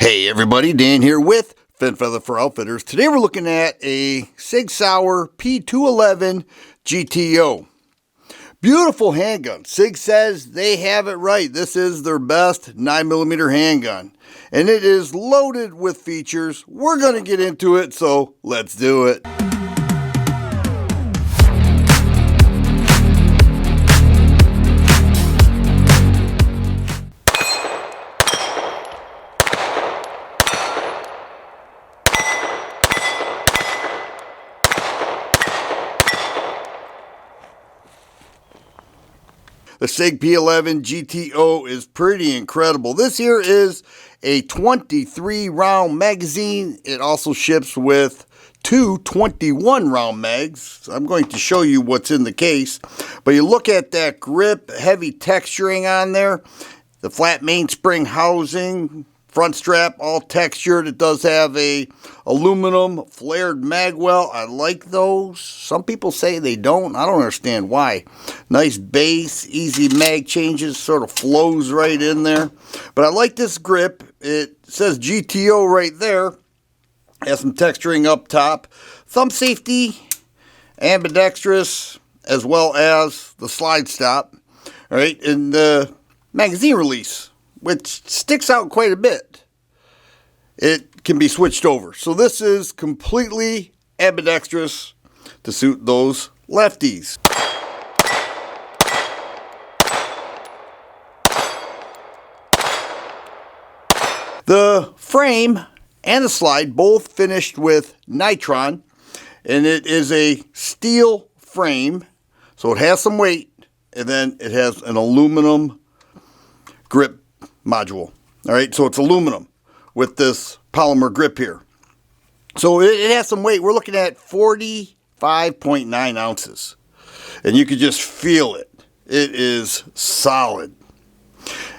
Hey everybody, Dan here with Fin Feather for Outfitters. Today we're looking at a Sig Sauer P211-GTO. Beautiful handgun. Sig says they have it right. This is their best 9mm handgun. And it is loaded with features. We're going to get into it, so let's do it. The Sig P211 GTO is pretty incredible. This here is a 23 round magazine. It also ships with two 21 round mags. I'm going to show you what's in the case. But you look at that grip, heavy texturing on there, the flat mainspring housing, front strap all textured. It does have a aluminum flared mag well. I like those. Some people say they don't. I don't understand why. Nice base, easy mag changes, sort of flows right in there. But I like this grip. It says GTO right there. Has some texturing up top. Thumb safety, ambidextrous, as well as the slide stop. All right, and the magazine release, which sticks out quite a bit. It can be switched over. So this is completely ambidextrous to suit those lefties. The frame and the slide both finished with nitron, and it is a steel frame, so it has some weight, and then it has an aluminum grip module. All right, so it's aluminum with this polymer grip here. So it has some weight. We're looking at 45.9 ounces. And you can just feel it. It is solid.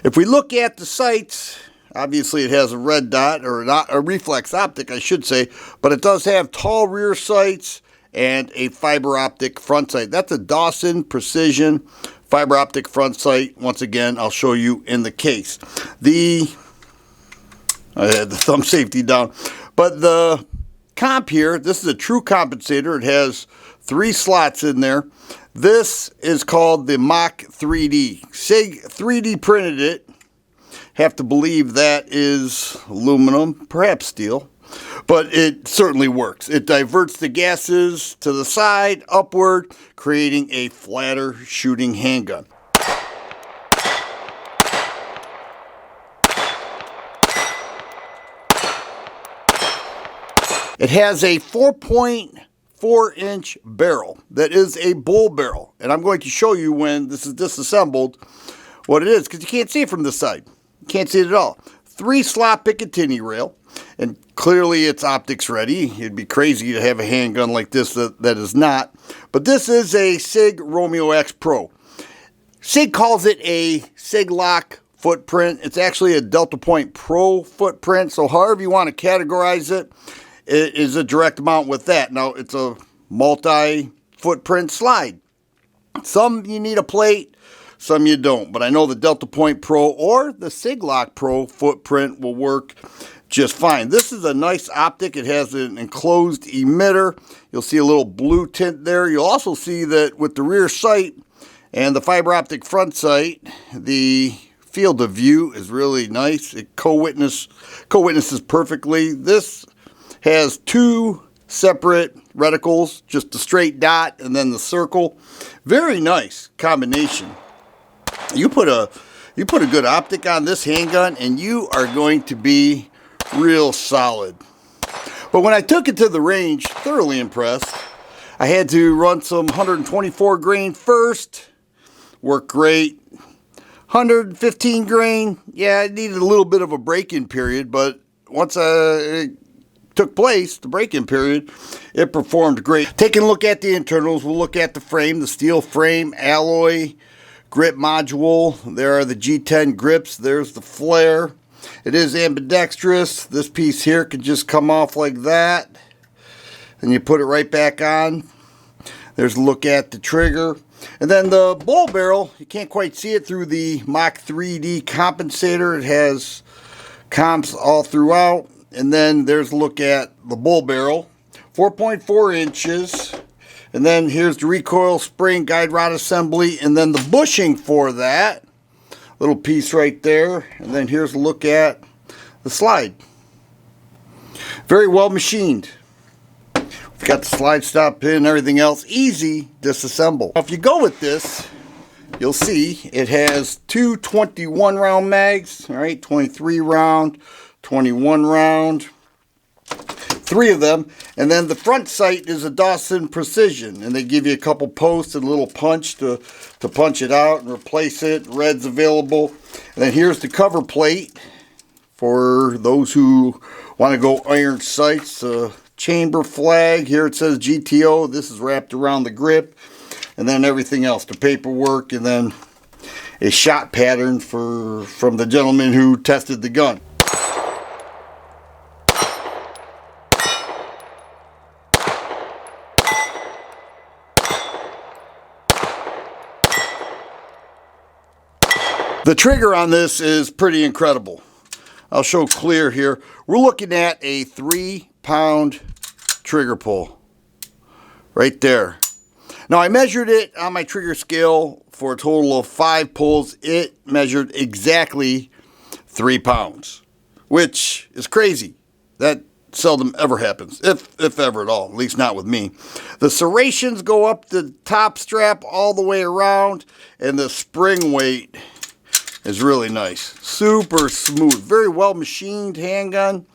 If we look at the sights, obviously it has a red dot, or a reflex optic, I should say, but it does have tall rear sights and a fiber optic front sight. That's a Dawson Precision fiber optic front sight. Once again, I'll show you in the case. I had the thumb safety down. But the comp here, this is a true compensator. It has 3 slots in there. This is called the Mach 3D. Sig 3D printed it. Have to believe that is aluminum, perhaps steel. But it certainly works. It diverts the gases to the side, upward, creating a flatter shooting handgun. It has a 4.4-inch barrel that is a bull barrel. And I'm going to show you when this is disassembled what it is, because you can't see it from this side. You can't see it at all. 3-slot Picatinny rail. And clearly it's optics ready. It'd be crazy to have a handgun like this that is not. But this is a Sig Romeo X Pro. Sig calls it a Sig Lock footprint. It's actually a Delta Point Pro footprint. So however you want to categorize it, it is a direct mount with that. Now it's a multi-footprint slide. Some you need a plate, some you don't. But I know the Delta Point Pro or the Sig Lock Pro footprint will work just fine. This is a nice optic. It has an enclosed emitter. You'll see a little blue tint there. You'll also see that with the rear sight and the fiber optic front sight, the field of view is really nice. It co-witnesses perfectly. This has 2 separate reticles, just the straight dot and then the circle. Very nice combination. You put a good optic on this handgun and you are going to be real solid. But when I took it to the range, thoroughly impressed. I had to run some 124 grain first. Worked great. 115 grain, yeah, it needed a little bit of a break-in period, but once it took place, the break-in period, it performed great. Taking a look at the internals, we'll look at the frame, the steel frame, alloy, grip module. There are the G10 grips. There's the flare. It is ambidextrous. This piece here can just come off like that. And you put it right back on. There's a look at the trigger. And then the bull barrel, you can't quite see it through the Mach 3D compensator. It has comps all throughout. And then there's a look at the bull barrel, 4.4 inches. And then here's the recoil spring guide rod assembly, and then the bushing for that little piece right there. And then here's a look at the slide. Very well machined. We've got the slide stop pin and everything else. Easy disassemble. Now, if you go with this, you'll see it has two 21 round mags, all right, 23 round, 21 round, 3 of them. And then the front sight is a Dawson Precision, and they give you a couple posts and a little punch to punch it out and replace it. Red's available. And then here's the cover plate for those who want to go iron sights. Chamber flag, here it says GTO. This is wrapped around the grip. And then everything else, the paperwork, and then a shot pattern from the gentleman who tested the gun. The trigger on this is pretty incredible. I'll show clear here. We're looking at a 3-pound trigger pull right there. Now, I measured it on my trigger scale for a total of 5 pulls. It measured exactly 3 pounds, which is crazy. That seldom ever happens, if ever at all, at least not with me. The serrations go up the top strap all the way around, and the spring weight is really nice. Super smooth, very well machined handgun.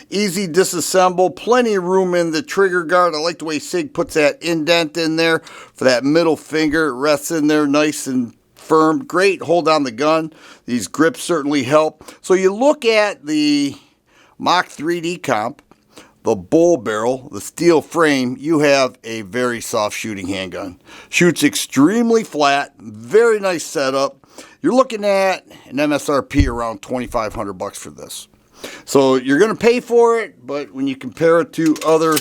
Easy disassemble, plenty of room in the trigger guard. I like the way Sig puts that indent in there for that middle finger. It rests in there nice and firm. Great hold on the gun. These grips certainly help. So you look at the Mach 3D comp, the bull barrel, the steel frame, you have a very soft shooting handgun. Shoots extremely flat, very nice setup. You're looking at an MSRP around $2,500 for this. So you're going to pay for it, but when you compare it to other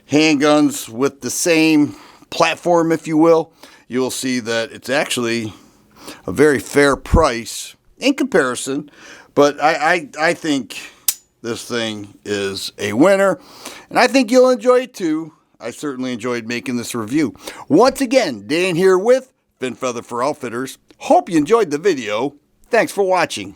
handguns with the same platform, if you will, you'll see that it's actually a very fair price in comparison. But I think this thing is a winner, and I think you'll enjoy it too. I certainly enjoyed making this review. Once again, Dan here with Fin Feather for Outfitters. Hope you enjoyed the video. Thanks for watching.